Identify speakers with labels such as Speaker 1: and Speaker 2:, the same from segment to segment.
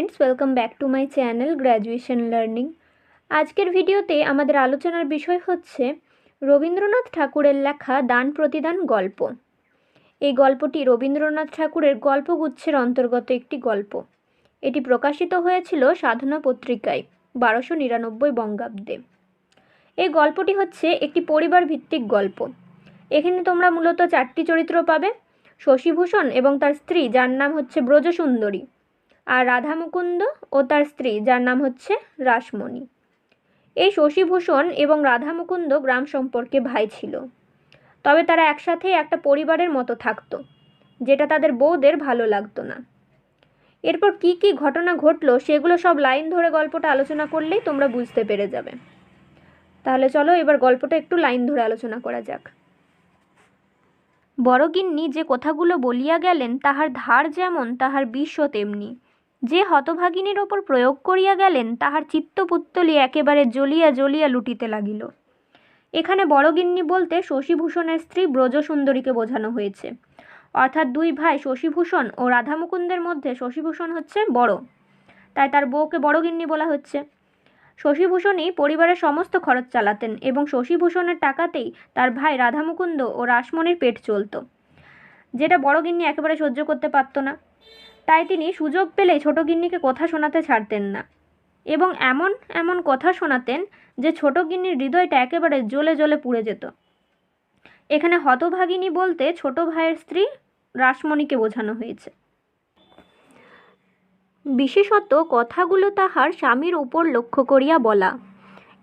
Speaker 1: Friends welcome back to my channel graduation learning. आजकेर भिडियोते आमादेर आलोचनार विषय हच्छे रवींद्रनाथ ठाकुरेर लेखा दान प्रतिदान गल्प। এই গল্পটি রবীন্দ্রনাথ ঠাকুরের গল্পগুচ্ছের অন্তর্গত একটি গল্প। এটি প্রকাশিত হয়েছিল সাধনা পত্রিকায় 1299 বঙ্গাব্দে। এই গল্পটি হচ্ছে একটি পরিবার ভিত্তিক গল্প। এখানে তোমরা মূলত চারটি চরিত্র পাবে, শশীভূষণ এবং তার স্ত্রী যার নাম হচ্ছে ব্রজসুন্দরী, আর রাধা মুকুন্দ ও তার স্ত্রী যার নাম হচ্ছে রাসমণি। এই শশীভূষণ এবং রাধা মুকুন্দ গ্রাম সম্পর্কে ভাই ছিল, তবে তারা একসাথে একটা পরিবারের মতো থাকতো, যেটা তাদের বউদের ভালো লাগতো না। এরপর কি কি ঘটনা ঘটলো সেগুলো সব লাইন ধরে গল্পটা আলোচনা করলেই তোমরা বুঝতে পেরে যাবে। তাহলে চলো এবার গল্পটা একটু লাইন ধরে আলোচনা করা যাক। বড়গিন্নি যে কথাগুলো বলিয়া গেলেন তাহার ধার যেমন তাহার বিষও তেমনি। যে হতভাগিনীর ওপর প্রয়োগ করিয়া গেলেন তাহার চিত্তপুত্তলি একেবারে জ্বলিয়া জ্বলিয়া লুটিতে লাগিল। এখানে বড়গিন্নি বলতে শশীভূষণের স্ত্রী ব্রজসুন্দরীকে বোঝানো হয়েছে, অর্থাৎ দুই ভাই শশীভূষণ ও রাধামুকুন্দের মধ্যে শশীভূষণ হচ্ছে বড়, তাই তার বউকে বড়গিন্নি বলা হচ্ছে। শশীভূষণই পরিবারের সমস্ত খরচ চালাতেন এবং শশীভূষণের টাকাতেই তার ভাই রাধামুকুন্দ ও রাসমণির পেট চলত, যেটা বড়গিন্নি একেবারে সহ্য করতে পারত না। তাই তিনি সুযোগ পেলেই ছোট গিন্নিকে কথা শোনাতে ছাড়তেন না, এবং এমন এমন কথা শোনাতেন যে ছোট গিন্নির হৃদয়টা একেবারে জ্বলে জ্বলে পুড়ে যেত। এখানে হতভাগিনী বলতে ছোট ভাইয়ের স্ত্রী রাসমণিকে বোঝানো হয়েছে। বিশেষত কথাগুলো তাহার স্বামীর উপর লক্ষ্য করিয়া বলা,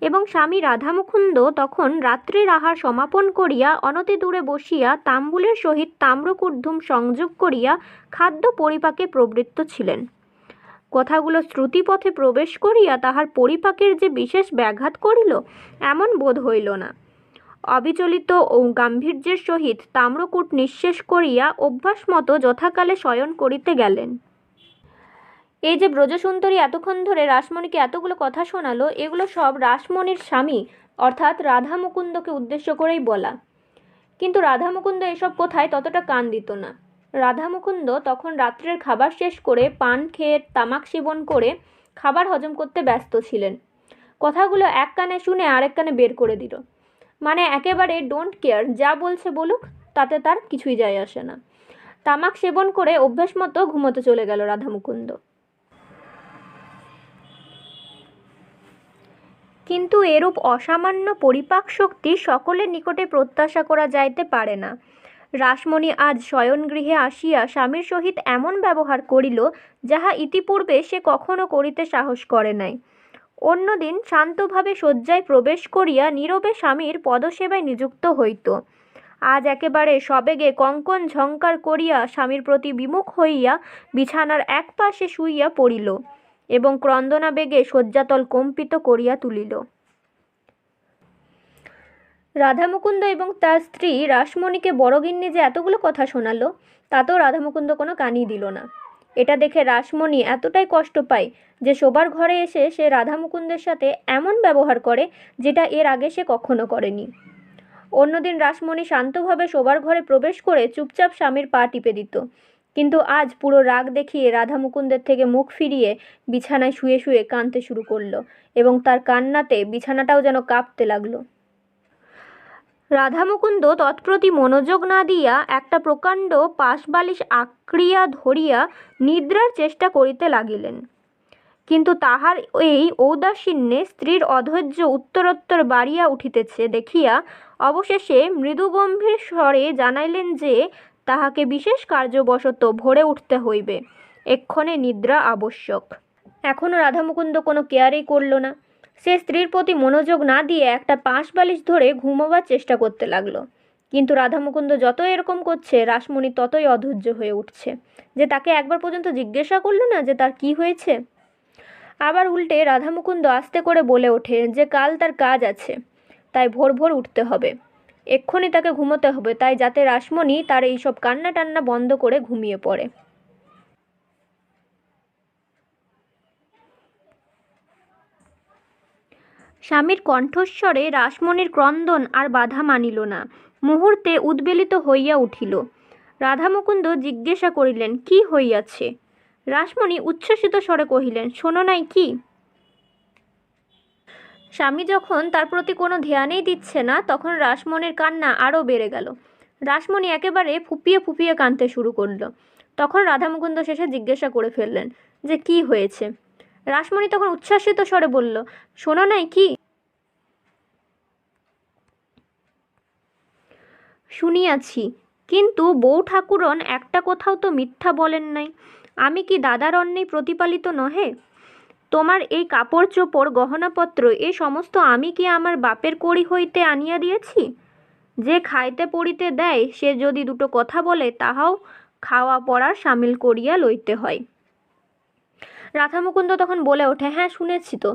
Speaker 1: এবং স্বামী রাধামুকুন্দ তখন রাত্রির আহার সমাপন করিয়া অনতি দূরে বসিয়া তাম্বুলের সহিত তাম্রকূর্ধুম সংযোগ করিয়া খাদ্য পরিপাকে প্রবৃত্ত ছিলেন। কথাগুলো শ্রুতিপথে প্রবেশ করিয়া তাহার পরিপাকের যে বিশেষ ব্যাঘাত করিল এমন বোধ হইল না। অবিচলিত ও গাম্ভীর্যের সহিত তাম্রকূট নিঃশেষ করিয়া অভ্যাস মতো যথাকালে শয়ন করিতে গেলেন। এই যে ব্রজসুন্দরী এতক্ষণ ধরে রাসমণিকে এতগুলো কথা শোনালো, এগুলো সব রাসমণির স্বামী অর্থাৎ রাধা মুকুন্দকে উদ্দেশ্য করেই বলা। কিন্তু রাধা মুকুন্দ এসব কথায় ততটা কান দিত না। রাধা মুকুন্দ তখন রাত্রের খাবার শেষ করে পান খেয়ে তামাক সেবন করে খাবার হজম করতে ব্যস্ত ছিলেন। কথাগুলো এক কানে শুনে আরেক কানে বের করে দিল, মানে একেবারে ডোন্ট কেয়ার, যা বলছে বলুক, তাতে তার কিছুই যায় আসে না। তামাক সেবন করে অভ্যাস মতো ঘুমোতে চলে গেল রাধা মুকুন্দ। কিন্তু এরূপ অসামান্য পরিপাক শক্তি সকলের নিকটে প্রত্যাশা করা যাইতে পারে না। রাসমণি আজ শয়নগৃহে আসিয়া স্বামীর সহিত এমন ব্যবহার করিল যাহা ইতিপূর্বে সে কখনো করিতে সাহস করে নাই। অন্যদিন শান্তভাবে শয্যায় প্রবেশ করিয়া নীরবে স্বামীর পদসেবায় নিযুক্ত হইত। আজ একেবারে সবেগে কঙ্কন ঝঙ্কার করিয়া স্বামীর প্রতি বিমুখ হইয়া বিছানার এক পাশে শুইয়া পড়িল এবং ক্রন্দনাবেগে শয্যাতল কম্পিত করিয়া তুলিল। রাধামুকুন্দ এবং তার স্ত্রী রাসমণিকে বড়গিন্নি যে এতগুলো কথা শোনালো, তাতেও রাধামুকুন্দ কোনো কানই দিল না। এটা দেখে রাসমণি এতটাই কষ্ট পায় যে শোবার ঘরে এসে সে রাধামুকুন্দের সাথে এমন ব্যবহার করে যেটা এর আগে সে কখনো করেনি। অন্যদিন রাসমণি শান্তভাবে শোবার ঘরে প্রবেশ করে চুপচাপ স্বামীর পা টিপে দিত, কিন্তু আজ পুরো রাগ দেখিয়ে রাধা মুকুন্দের থেকে মুখ ফিরিয়ে বিছানায় শুয়ে শুয়ে কাঁদতে শুরু করলো, এবং তার কান্নাতে বিছানাটাও যেন কাঁপতে লাগলো। রাধা মুকুন্দ তৎপ্রতি মনোযোগ না দিয়া একটা প্রকাণ্ড পাশবালিশ আঁকড়িয়া ধরিয়া নিদ্রার চেষ্টা করিতে লাগিলেন। কিন্তু তাহার এই ঔদাসীন্যে স্ত্রীর অধৈর্য উত্তরোত্তর বাড়িয়া উঠিতেছে দেখিয়া অবশেষে মৃদুগম্ভীর স্বরে জানাইলেন যে তাহাকে বিশেষ কার্যবশত ভোরে উঠতে হইবে, এক্ষণে নিদ্রা আবশ্যক। এখনও রাধামুকুন্দ কোনো কেয়ারই করল না। সে স্ত্রীর প্রতি মনোযোগ না দিয়ে একটা পাশবালিশ ধরে ঘুমোবার চেষ্টা করতে লাগলো। কিন্তু রাধামুকুন্দ যত এরকম করছে রাসমণি ততই অধৈর্য হয়ে উঠছে, যে তাকে একবার পর্যন্ত জিজ্ঞাসা করলো না যে তার কি হয়েছে। আবার উল্টে রাধামুকুন্দ আস্তে করে বলে ওঠে যে কাল তার কাজ আছে, তাই ভোর ভোর উঠতে হবে, এক্ষুনি তাকে ঘুমোতে হবে, তাই যাতে রাসমণি তার এইসব কান্না টান্না বন্ধ করে ঘুমিয়ে পড়ে। স্বামীর কণ্ঠস্বরে রাসমণির ক্রন্দন আর বাধা মানিল না, মুহূর্তে উদ্বেলিত হইয়া উঠিল। রাধামুকুন্দ জিজ্ঞাসা করিলেন, কি হইয়াছে? রাসমণি উচ্ছ্বসিত স্বরে কহিলেন, শোনো নাই কি? স্বামী যখন তার প্রতি কোনো ধ্যানই দিচ্ছে না, তখন রাসমণির কান্না আরও বেড়ে গেল। রাসমণি একেবারে ফুপিয়ে ফুপিয়ে কাঁদতে শুরু করলো। তখন রাধামুকুন্দ শেষে জিজ্ঞাসা করে ফেললেন যে কি হয়েছে। রাসমণি তখন উচ্ছ্বসিত স্বরে বলল, শোনো নাই কি? শুনিয়াছি, কিন্তু বউ ঠাকুরন একটা কোথাও তো মিথ্যা বলেন নাই। আমি কি দাদার অন্নেই প্রতিপালিত নহে? তোমার এই কাপড় চোপড় গহনাপত্র এ সমস্ত আমি কি আমার বাপের কড়ি হইতে আনিয়া দিয়েছি? যে খাইতে পড়িতে দেয় সে যদি দুটো কথা বলে, তাহাও খাওয়া পড়ার সামিল করিয়া লইতে হয়। রাধামুকুন্দ তখন বলে ওঠে, হ্যাঁ শুনেছি তো,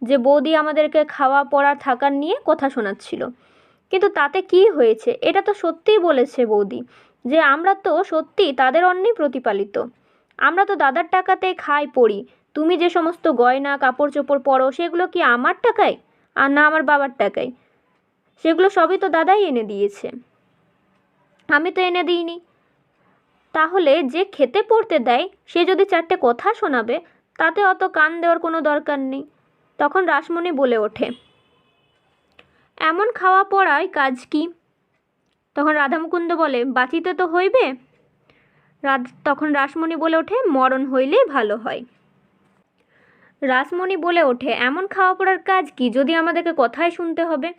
Speaker 1: যে বৌদি আমাদেরকে খাওয়া পড়া থাকার নিয়ে কথা শোনাচ্ছিল। কিন্তু তাতে কি হয়েছে? এটা তো সত্যিই বলেছে বৌদি, যে আমরা তো সত্যি তাদের অন্নেই প্রতিপালিত। আমরা তো দাদার টাকাতে খাই পড়ি। তুমি যে সমস্ত গয়না কাপড় চোপড় পরো, সেগুলো কি আমার টাকায় আর না আমার বাবার টাকায়? সেগুলো সবই তো দাদাই এনে দিয়েছে, আমি তো এনে দিইনি। তাহলে যে খেতে পড়তে দেয় সে যদি চারটে কথা শোনাবে, তাতে অত কান দেওয়ার কোনো দরকার নেই। তখন রাসমণি বলে ওঠে, এমন খাওয়া পড়ায় কাজ কি? তখন রাধামুকুন্দ বলে, বাঁচিতে তো হইবে। তখন রাসমণি বলে ওঠে, মরণ হইলেই ভালো হয়। রাসমণি বলে ওঠে, এমন খাওয়া পড়ার কাজ কি যদি আমাদেরকে কথাই শুনতে হবে?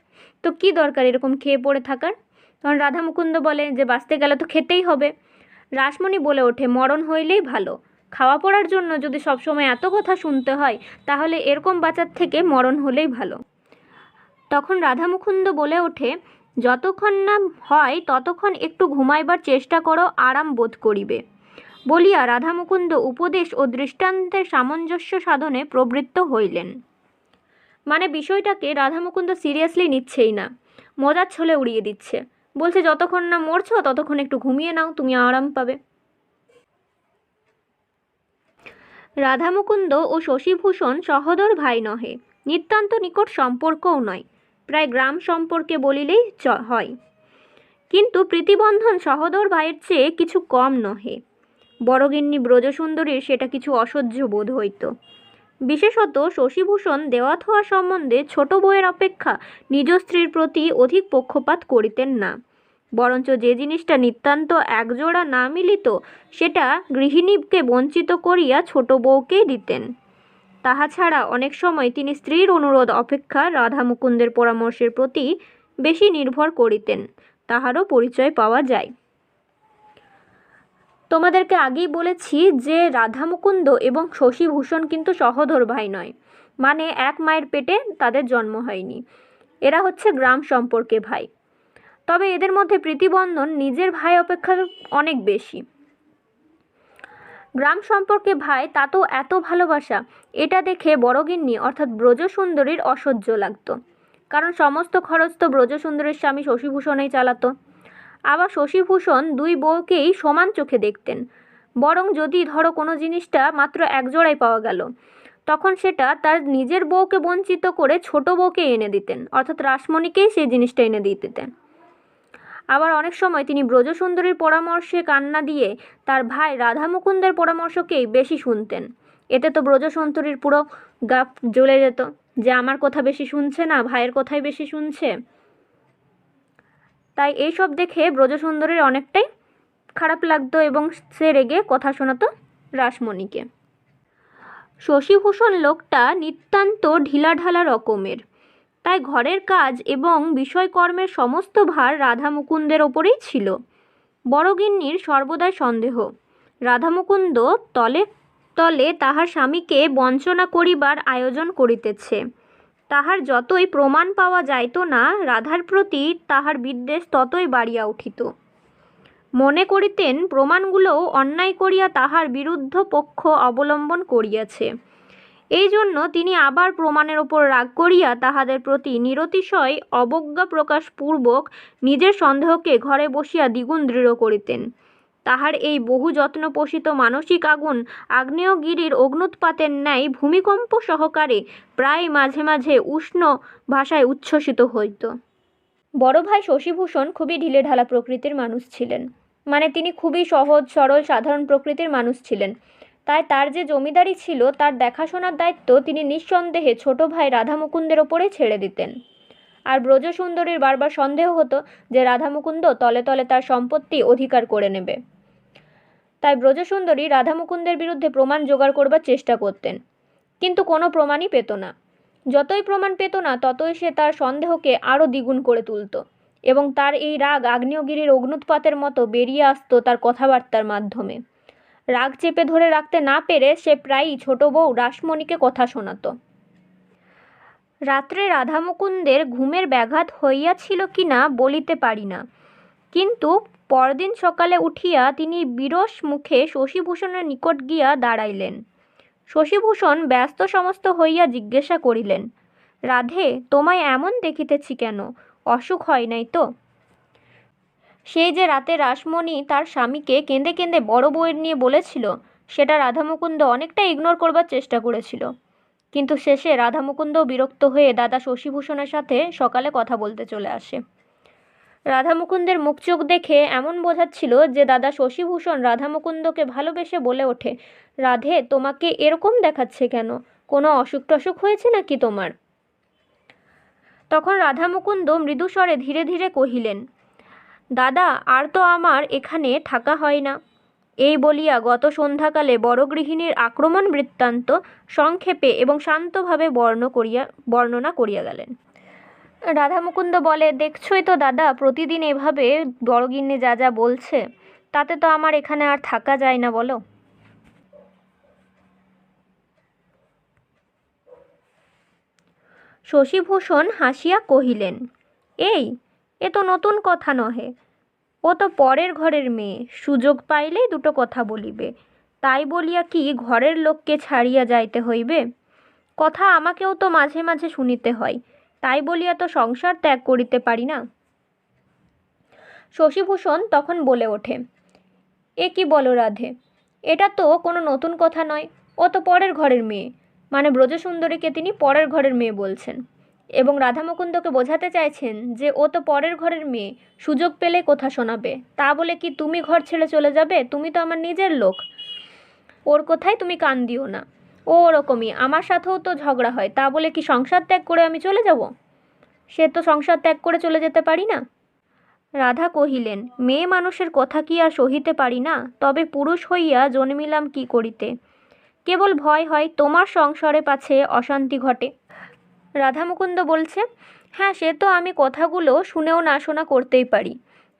Speaker 1: তো কি দরকার এরকম খেয়ে পড়ে থাকার? তখন রাধামুকুন্দ বলে যে বাঁচতে গেলে তো খেতেই হবে। রাসমণি বলে ওঠে, মরণ হইলেই ভালো। খাওয়া পড়ার জন্য যদি সবসময় এত কথা শুনতে হয়, তাহলে এরকম বাঁচার থেকে মরণ হলেই ভালো। তখন রাধামুকুন্দ বলে ওঠে, যতক্ষণ না হয় ততক্ষণ একটু ঘুমাইবার চেষ্টা করো, আরাম বোধ করিবে। বলিয়া রাধামুকুন্দ উপদেশ ও দৃষ্টান্তের সামঞ্জস্য সাধনে প্রবৃত্ত হইলেন। মানে বিষয়টাকে রাধামুকুন্দ সিরিয়াসলি নিচ্ছেই না, মজার ছলে উড়িয়ে দিচ্ছে। বলছে, যতক্ষণ না মরছো ততক্ষণ একটু ঘুমিয়ে নাও, তুমি আরাম পাবে। রাধামুকুন্দ ও শশীভূষণ সহোদর ভাই নহে, নিতান্ত নিকট সম্পর্কও নয়, প্রায় গ্রাম সম্পর্কে বলিলেই হয়। কিন্তু প্রীতিবন্ধন সহোদর ভাইয়ের চেয়ে কিছু কম নহে। বড়গিন্নি ব্রজসুন্দরীর সেটা কিছু অসহ্য বোধ হইত। বিশেষত শশীভূষণ দেওয়াত হওয়া সম্বন্ধে ছোট বউয়ের অপেক্ষা নিজ স্ত্রীর প্রতি অধিক পক্ষপাত করিতেন না। বরঞ্চ যে জিনিসটা নিতান্ত একজোড়া না মিলিত, সেটা গৃহিণীকে বঞ্চিত করিয়া ছোট বউকেই দিতেন। তাহা ছাড়া অনেক সময় তিনি স্ত্রীর অনুরোধ অপেক্ষা রাধামুকুন্দের পরামর্শের প্রতি বেশি নির্ভর করিতেন, তাহারও পরিচয় পাওয়া যায়। তোমাদেরকে আগেই বলেছি যে রাধামুকুন্দ এবং শশীভূষণ কিন্তু সহোদর ভাই নয়, মানে এক মায়ের পেটে তাদের জন্ম হয়নি। এরা হচ্ছে গ্রাম সম্পর্কে ভাই। তবে এদের মধ্যে প্রীতিবন্ধন নিজের ভাই অপেক্ষা অনেক বেশি। গ্রাম সম্পর্কে ভাই, তা তো এত ভালোবাসা, এটা দেখে বড়গিন্নি অর্থাৎ ব্রজসুন্দরীর অসহ্য লাগতো। কারণ সমস্ত খরচ তো ব্রজসুন্দরীর স্বামী শশীভূষণই চালাতো। আবার শশীভূষণ দুই বউকেই সমান চোখে দেখতেন। বরং যদি ধরো কোনো জিনিসটা মাত্র এক জোড়ায় পাওয়া গেল, তখন সেটা তার নিজের বউকে বঞ্চিত করে ছোট বউকে এনে দিতেন, অর্থাৎ রাসমণিকেই সেই জিনিসটা এনে দিয়ে দিতেন। আবার অনেক সময় তিনি ব্রজসুন্দরীর পরামর্শে কান্না দিয়ে তার ভাই রাধামুকুন্দের পরামর্শকেই বেশি শুনতেন। এতে তো ব্রজসুন্দরীর পুরো গা জ্বলে যেত, যে আমার কথা বেশি শুনছে না, ভাইয়ের কথাই বেশি শুনছে। তাই এইসব দেখে ব্রজসুন্দরীর অনেকটাই খারাপ লাগতো এবং সে রেগে কথা শোনাতো রাসমণিকে। শশীভূষণ লোকটা নিতান্ত ঢিলাঢালা রকমের, তাই ঘরের কাজ এবং বিষয়কর্মের সমস্ত ভার রাধামুকুন্দের ওপরেই ছিল। বড়গিন্নির সর্বদাই সন্দেহ, রাধামুকুন্দ তলে তলে তাহার স্বামীকে বঞ্চনা করিবার আয়োজন করিতেছে। তাহার যতই প্রমাণ পাওয়া যাইত না, রাধার প্রতি তাহার বিদ্বেষ ততই বাড়িয়া উঠিত। মনে করিতেন প্রমাণগুলোও অন্যায় করিয়া তাহার বিরুদ্ধ পক্ষ অবলম্বন করিয়াছে। এই জন্য তিনি আবার প্রমাণের ওপর রাগ করিয়া তাহাদের প্রতি নিরতিশয় অবজ্ঞা প্রকাশপূর্বক নিজের সন্দেহকে ঘরে বসিয়া দ্বিগুণ দৃঢ় করিতেন। তাহার এই বহু যত্ন পোষিত মানসিক আগুন আগ্নেয়গিরির অগ্নুৎপাতের ন্যায় ভূমিকম্প সহকারে প্রায় মাঝে মাঝে উষ্ণ ভাষায় উচ্ছ্বসিত হইত। বড় ভাই শশীভূষণ খুবই ঢিলেঢালা প্রকৃতির মানুষ ছিলেন, মানে তিনি খুবই সহজ সরল সাধারণ প্রকৃতির মানুষ ছিলেন। তাই তার যে জমিদারি ছিল তার দেখাশোনার দায়িত্ব তিনি নিঃসন্দেহে ছোট ভাই রাধামুকুন্দের ওপরে ছেড়ে দিতেন। আর ব্রজসুন্দরীর বারবার সন্দেহ হতো যে রাধামুকুন্দ তলে তলে তার সম্পত্তি অধিকার করে নেবে। তাই ব্রজসুন্দরী রাধামুকুন্দের বিরুদ্ধে প্রমাণ জোগাড় করবার চেষ্টা করতেন, কিন্তু কোনো প্রমাণই পেত না। যতই প্রমাণ পেত না ততই সে তার সন্দেহকে আরও দ্বিগুণ করে তুলত, এবং তার এই রাগ আগ্নেয়গিরির অগ্নুৎপাতের মতো বেরিয়ে আসতো তার কথাবার্তার মাধ্যমে। রাগ চেপে ধরে রাখতে না পেরে সে প্রায়ই ছোট বউ রাসমণিকে কথা শোনাতো। রাত্রে রাধামুকুন্দের ঘুমের ব্যাঘাত হইয়াছিল কিনা বলিতে পারি না, কিন্তু পরদিন সকালে উঠিয়া তিনি বিরস মুখে শশীভূষণের নিকট গিয়া দাঁড়াইলেন। শশীভূষণ ব্যস্ত সমস্ত হইয়া জিজ্ঞাসা করিলেন, রাধে, তোমায় এমন দেখিতেছি কেন? অসুখ হয় নাই তো? সেই যে রাতে রাসমণি তার স্বামীকে কেঁদে কেঁদে বড় বউয়ের নিয়ে বলেছিল, সেটা রাধামুকুন্দ অনেকটা ইগনোর করবার চেষ্টা করেছিল, কিন্তু শেষে রাধামুকুন্দও বিরক্ত হয়ে দাদা শশীভূষণের সাথে সকালে কথা বলতে চলে আসে। রাধামুকুন্দের মুখ চোখ দেখে এমন বোঝাচ্ছিল যে দাদা শশীভূষণ রাধামুকুন্দকে ভালোবেসে বলে ওঠে, রাধে, তোমাকে এরকম দেখাচ্ছে কেন? কোনো অসুখ টসুখ হয়েছে নাকি তোমার? তখন রাধামুকুন্দ মৃদুস্বরে ধীরে ধীরে কহিলেন, দাদা, আর তো আমার এখানে থাকা হয় না। এই বলিয়া গত সন্ধ্যাকালে বড় গৃহিণীর আক্রমণ বৃত্তান্ত সংক্ষেপে এবং শান্তভাবে বর্ণনা করিয়া গেলেন। রাধামুকুন্দ বলে, দেখছই তো দাদা, প্রতিদিন এভাবে বড়গিন্নি যা যা বলছে, তাতে তো আমার এখানে আর থাকা যায় না, বলো। শশীভূষণ হাসিয়া কহিলেন, এ তো নতুন কথা নহে। ও তো পরের ঘরের মেয়ে, সুযোগ পাইলেই দুটো কথা বলিবে, তাই বলিয়া কি ঘরের লোককে ছাড়িয়া যাইতে হইবে? কথা আমাকেও তো মাঝে মাঝে শুনিতে হয়, তাই বলিয়া তো সংসার ত্যাগ করিতে পারি না। শশীভূষণ তখন বলে ওঠে, এ কি বলো রাধে, এটা তো কোনো নতুন কথা নয়। ও তো পরের ঘরের মেয়ে, মানে ব্রজসুন্দরীকে তিনি পরের ঘরের মেয়ে বলছেন, এবং রাধামুকুন্দকে বোঝাতে চাইছেন যে ও তো পরের ঘরের মেয়ে, সুযোগ পেলে কথা শোনাবে। তা বলে কি তুমি ঘর ছেড়ে চলে যাবে? তুমি তো আমার নিজের লোক, ওর কথায় তুমি কান দিও না। ও ওরকমই, আমার সাথেও তো ঝগড়া হয়, তা বলে কি সংসার ত্যাগ করে আমি চলে যাব? সে তো সংসার ত্যাগ করে চলে যেতে পারি না। রাধা কহিলেন, মেয়ে মানুষের কথা কি আর সহিতে পারি না? তবে পুরুষ হইয়া জন্মিলাম কি করিতে? কেবল ভয় হয় তোমার সংসারে পাছে অশান্তি ঘটে। রাধামুকুন্দ বলছে, হ্যাঁ, সে তো আমি কথাগুলো শুনেও না শোনা করতেই পারি,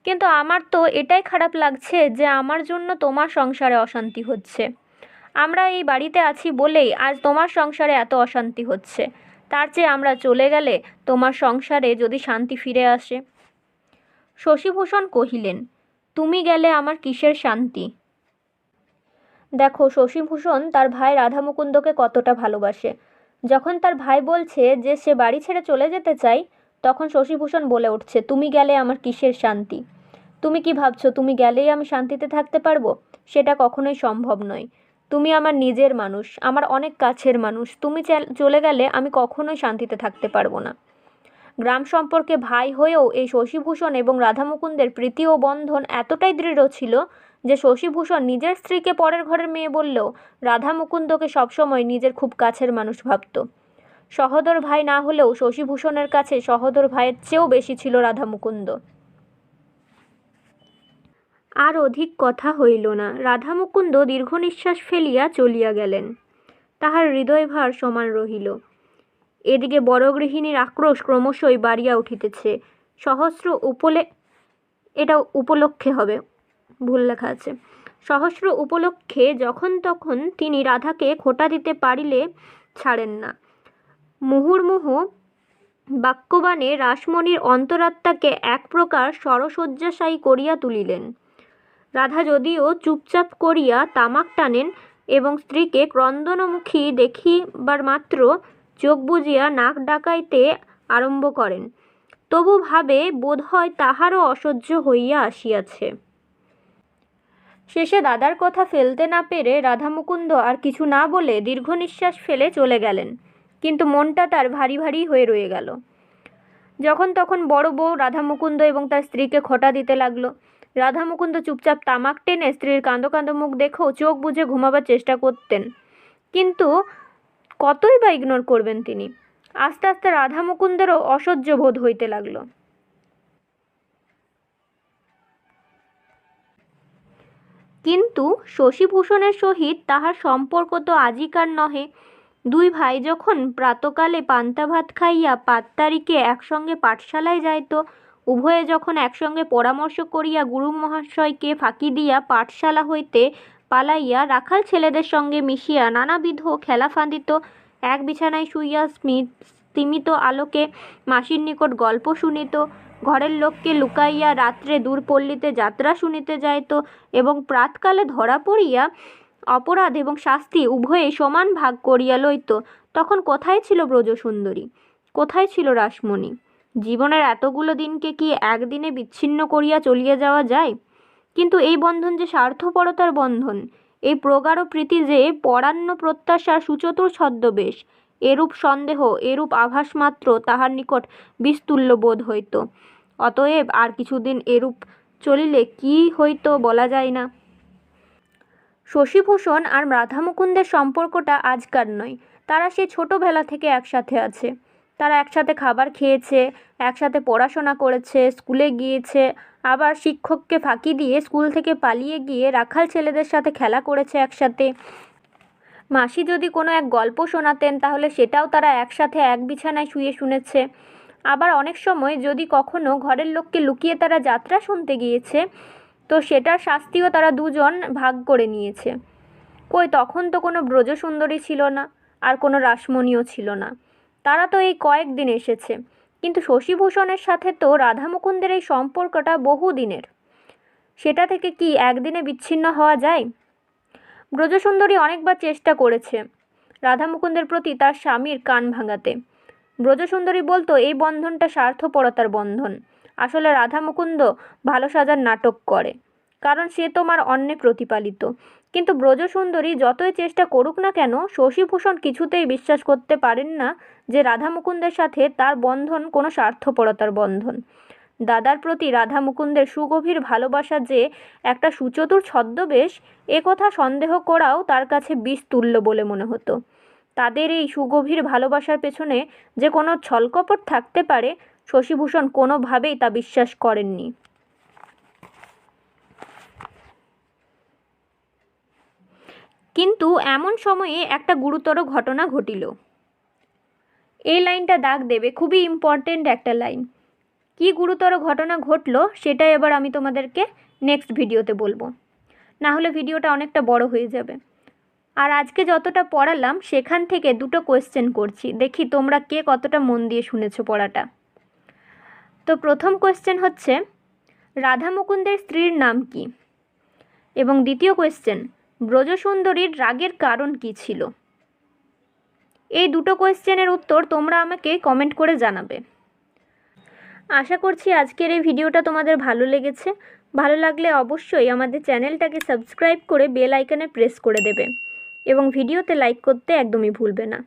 Speaker 1: কিন্তু আমার তো এটাই খারাপ লাগছে যে আমার জন্য তোমার সংসারে অশান্তি হচ্ছে। আমরা এই বাড়িতে আছি বলেই আজ তোমার সংসারে এত অশান্তি হচ্ছে, তার চেয়ে আমরা চলে গেলে তোমার সংসারে যদি শান্তি ফিরে আসে। শশীভূষণ কহিলেন, তুমি গেলে আমার কিসের শান্তি? দেখো, শশীভূষণ তার ভাই রাধামুকুন্দকে কতটা ভালোবাসে। যখন তার ভাই বলছে যে সে বাড়ি ছেড়ে চলে যেতে চাই, তখন শশীভূষণ বলে উঠছে, তুমি গেলে আমার কিসের শান্তি? তুমি কি ভাবছো তুমি গেলেই আমি শান্তিতে থাকতে পারবো? সেটা কখনোই সম্ভব নয়। তুমি আমার নিজের মানুষ, আমার অনেক কাছের মানুষ, তুমি চলে গেলে আমি কখনোই শান্তিতে থাকতে পারবো না। গ্রাম সম্পর্কে ভাই হয়েও এই শশীভূষণ এবং রাধামুকুন্দের প্রীতি ও বন্ধন এতটাই দৃঢ় ছিল যে শশীভূষণ নিজের স্ত্রীকে পরের ঘরের মেয়ে বললেও রাধামুকুন্দকে সবসময় নিজের খুব কাছের মানুষ ভাবত। সহোদর ভাই না হলেও শশীভূষণের কাছে সহোদর ভাইয়ের চেয়েও বেশি ছিল রাধামুকুন্দ। আর অধিক কথা হইল না। রাধামুকুন্দ দীর্ঘ নিঃশ্বাস ফেলিয়া চলিয়া গেলেন। তাহার হৃদয়ভার সমান রহিল। এদিকে বড় গৃহিণীর আক্রোশ ক্রমশই বাড়িয়া উঠিতেছে। এটা উপলক্ষে হবে, ভুল লেখা আছে। সহস্র উপলক্ষে যখন তখন তিনি রাধাকে খোঁটা দিতে পারিলে ছাড়েন না। মুহুর্মুহু বাক্যবাণে রাসমণির অন্তরাত্মাকে এক প্রকার সরসজ্জাশায়ী করিয়া তুলিলেন। রাধা যদিও চুপচাপ করিয়া তামাক টানেন এবং স্ত্রীকে ক্রন্দনমুখী দেখিবার মাত্র চোখ বুজিয়া নাক ডাকাইতে আরম্ভ করেন, তবু ভাবে বোধহয় তাহারও অসহ্য হইয়া আসিয়াছে। শেষে দাদার কথা ফেলতে না পেরে রাধামুকুন্দ আর কিছু না বলে দীর্ঘ নিঃশ্বাস ফেলে চলে গেলেন, কিন্তু মনটা তার ভারী ভারী হয়ে রয়ে গেল। যখন তখন বড় বউ রাধামুকুন্দ এবং তার স্ত্রীকে খোঁটা দিতে লাগলো। রাধা মুকুন্দ চুপচাপ তামাক টেনে স্ত্রীর কাঁদো কাঁদো মুখ দেখেও চোখ বুজে ঘুমাবার চেষ্টা করতেন, কিন্তু কতই বা ইগনোর করবেন তিনি। আস্তে আস্তে রাধা মুকুন্দেরও অসহ্য বোধ হইতে লাগলো। কিন্তু শশীভূষণের সহিত তাহার সম্পর্ক তো আজিকার নহে। দুই ভাই যখন প্রাতকালে পান্তা ভাত খাইয়া ৫ তারিখে একসঙ্গে পাঠশালায় যাইত, উভয়ে যখন একসঙ্গে পরামর্শ করিয়া গুরু মহাশয়কে ফাঁকি দিয়া পাঠশালা হইতে পালাইয়া রাখাল ছেলেদের সঙ্গে মিশিয়া নানাবিধ খেলা ফাঁদিত, এক বিছানায় শুইয়া স্তিমিত আলোকে মাসির নিকট গল্প শুনিত, ঘরের লোককে লুকাইয়া রাত্রে দূরপল্লীতে যাত্রা শুনিতে যাইত এবং প্রাতকালে ধরা পড়িয়া অপরাধ এবং শাস্তি উভয়ে সমান ভাগ করিয়া লইত, তখন কোথায় ছিল ব্রজসুন্দরী, কোথায় ছিল রাসমণি? জীবনের এতগুলো দিনকে কি একদিনে বিচ্ছিন্ন করিয়া চলিয়া যাওয়া যায়? কিন্তু এই বন্ধন যে স্বার্থপরতার বন্ধন, এই প্রগাঢ় প্রীতি যে পরান্ন প্রত্যাশার সুচতুর ছদ্মবেশ, এরূপ সন্দেহ, এরূপ আভাস মাত্র তাহার নিকট বিস্তুল্য বোধ হইত। অতএব আর কিছুদিন এরূপ চলিলে কি হইত বলা যায় না। শশীভূষণ আর রাধা মুকুন্দের সম্পর্কটা আজকার নয়, তারা সে ছোটোবেলা থেকে একসাথে আছে। তারা একসাথে খাবার খেয়েছে, একসাথে পড়াশোনা করেছে, স্কুলে গিয়েছে, আবার শিক্ষককে ফাঁকি দিয়ে স্কুল থেকে পালিয়ে গিয়ে রাখাল ছেলেদের সাথে খেলা করেছে একসাথে। মাসি যদি কোনো এক গল্প শোনাতেন তাহলে সেটাও তারা একসাথে এক বিছানায় শুয়ে শুনেছে। আবার অনেক সময় যদি কখনো ঘরের লোককে লুকিয়ে তারা যাত্রা শুনতে গিয়েছে, তো সেটার শাস্তিও তারা দুজন ভাগ করে নিয়েছে। কই তখন তো কোনো ব্রজসুন্দরী ছিল না, আর কোনো রাসমণিও ছিল না, তারা তো এই কয়েকদিন এসেছে। কিন্তু শশীভূষণের সাথে তো রাধা মুকুন্দের এই সম্পর্কটা বহুদিনের, সেটা থেকে কি একদিনে বিচ্ছিন্ন হওয়া যায়? ব্রজসুন্দরী অনেকবার চেষ্টা করেছে রাধা মুকুন্দের প্রতি তার স্বামীর কান ভাঙাতে। ব্রজসুন্দরী বলতো এই বন্ধনটা স্বার্থপরতার বন্ধন, আসলে রাধা মুকুন্দ ভালো সাজার নাটক করে, কারণ সে তোমার অন্যে প্রতিপালিত। কিন্তু ব্রজসুন্দরী যতই চেষ্টা করুক না কেন, শশীভূষণ কিছুতেই বিশ্বাস করতে পারেন না যে রাধা মুকুন্দের সাথে তার বন্ধন কোনো স্বার্থপরতার বন্ধন। দাদার প্রতি রাধা মুকুন্দের সুগভীর ভালোবাসা যে একটা সুচতুর ছদ্মবেশ, একথা সন্দেহ করাও তার কাছে বিষতুল্য বলে মনে হতো। তাদের এই সুগভীর ভালোবাসার পেছনে যে কোনো ছলকপট থাকতে পারে, শশীভূষণ কোনোভাবেই তা বিশ্বাস করেননি। কিন্তু এমন সময়ে একটা গুরুতর ঘটনা ঘটিল। এই লাইনটা দাগ দেবে, খুবই ইম্পর্টেন্ট একটা লাইন। কি গুরুতর ঘটনা ঘটলো সেটাই এবার আমি তোমাদেরকে নেক্সট ভিডিওতে বলবো, না হলে ভিডিওটা অনেকটা বড় হয়ে যাবে। আর আজকে যতটা পড়ালাম সেখান থেকে দুটো কোয়েশ্চেন করছি, দেখি তোমরা কে কতটা মন দিয়ে শুনেছো পড়াটা। তো প্রথম কোয়েশ্চেন হচ্ছে, রাধা মুকুন্দের স্ত্রীর নাম কি? এবং দ্বিতীয় কোয়েশ্চেন, ব্রজসুন্দরীর রাগের কারণ কি ছিল? এই দুটো কোয়েশ্চেনের উত্তর তোমরা আমাকে কমেন্ট করে জানাবে। আশা করছি আজকের এই ভিডিওটা তোমাদের ভালো লেগেছে। ভালো লাগলে অবশ্যই আমাদের চ্যানেলটাকে সাবস্ক্রাইব করে বেল আইকনে প্রেস করে দেবে এবং ভিডিওতে লাইক করতে একদমই ভুলবে না।